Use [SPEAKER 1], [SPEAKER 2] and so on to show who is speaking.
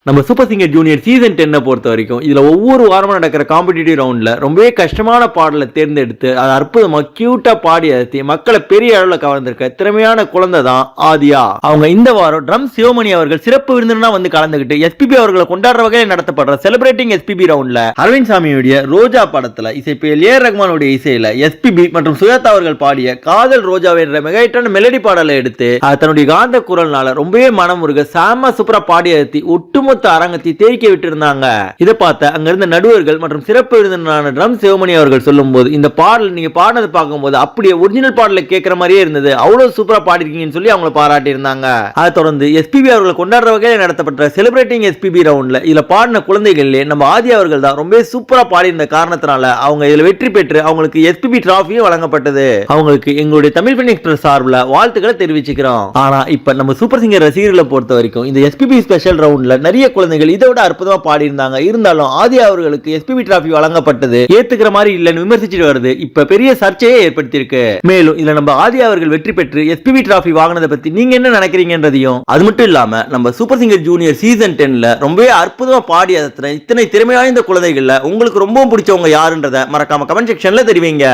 [SPEAKER 1] நம்ம super singer junior season 10 பொறுத்த வரைக்கும் இதுல ஒவ்வொரு வாரமும் நடக்கிற காம்படிட்டிவ் ரவுண்ட்ல ரொம்பவே கஷ்டமான பாடலை தேர்ந்தெடுத்து அது அற்புதமா கியூட்டா பாடி அழுத்தி மக்களை பெரிய அளவுல கவர்ந்திருக்க திறமையான குழந்தை தான் ஆதியா. அவங்க இந்த வாரம் ட்ரம் சிவமணி அவர்கள் சிறப்பு விருந்தினரா வந்து கலந்துகிட்டு எஸ்பிபி அவர்களை கொண்டாடுற வகையில் நடத்தப்படுற செலிபிரேட்டிங் எஸ்பிபி ரவுண்ட்ல அரவிந்த் சாமியுடைய ரோஜா படத்துல இசைப்பியல் ஏ ரஹ்மானுடைய இசையில எஸ்பிபி மற்றும் சுஜாதா அவர்கள் பாடிய காதல் ரோஜாவை என்ற மெகாயிட்டான மெலடி பாடலை எடுத்து தன்னுடைய காந்த குரல்னால ரொம்பவே மனமுருக சாம சூப்பரா பாடி அழுத்தி ஒட்டுமொத்த அரங்கத்தை தேய்க்க விட்டு இருந்தாங்க. இதை பார்த்த அங்க இருந்த நடுவர்கள் மற்றும் சிறப்பு விருந்தினரான ட்ரம் சிவமணி அவர்கள் சொல்லும் போது இந்த பாடல் நீங்க பாடினதை பார்க்கும்போது அப்படியே ஒரிஜினல் பாடலை கேட்கிற மாதிரியே இருந்தது, அவ்வளவு சூப்பரா பாடிருக்கீங்கன்னு சொல்லி அவங்களை பாராட்டி இருந்தாங்க. அதை தொடர்ந்து எஸ்பிபி அவர்களை கொண்டாடுற வகையில் நடத்தப்பட்ட செலிபிரேட்டிங் எஸ்பிபி ரவுண்ட்ல இதுல பாடின குழந்தைகளிலே நம்ம ஆதி அவர்கள் தான் ரொம்ப சூப்பரா பாடி இருந்த காரணத்தினால அவங்க இதுல வெற்றி பெற்று அவங்களுக்கு எஸ்பிபி டிராஃபியும் வழங்கப்பட்டது. அவங்களுக்கு எங்களுடைய தமிழ் பெண் எக்ஸ்பிரஸ் சார்பில் வாழ்த்துக்களை தெரிவிச்சுக்கிறோம். ஆனா இப்ப நம்ம சூப்பர் சிங்கர் ரசிகர்களை பொறுத்த வரைக்கும் இந்த எஸ்பிபி ஸ்பெஷல் ரவுண்ட்ல நிறைய குழந்தைகள் இதை விட அற்புதமா பாடி இருந்தாங்க. இருந்தாலும் ஆதி அவர்களுக்கு எஸ்பிபி டிராஃபி வழங்கப்பட்டது ஏத்துக்கிற மாதிரி இல்லைன்னு விமர்சிச்சுட்டு வருது இப்ப பெரிய சர்ச்சையை ஏற்படுத்தியிருக்கு. மேலும் இதுல நம்ம ஆதி அவர்கள் வெற்றி பெற்று எஸ்பிபி டிராஃபி வாங்கினதை பத்தி நீங்க என்ன நினைக்கிறீங்கன்றதையும், அது மட்டும் இல்லாம நம்ம சூப்பர் சிங்கர் ஜூனியர் சீசன் 10ல ரொம்பவே அற்புதமா பாடி இத்தனை திறமை வாய்ந்த குழந்தைகள்ல உங்களுக்கு ரொம்பவும் பிடிச்சவங்க யாருன்றத மறக்காம கமெண்ட் செக்ஷன்ல தெரிவிங்க.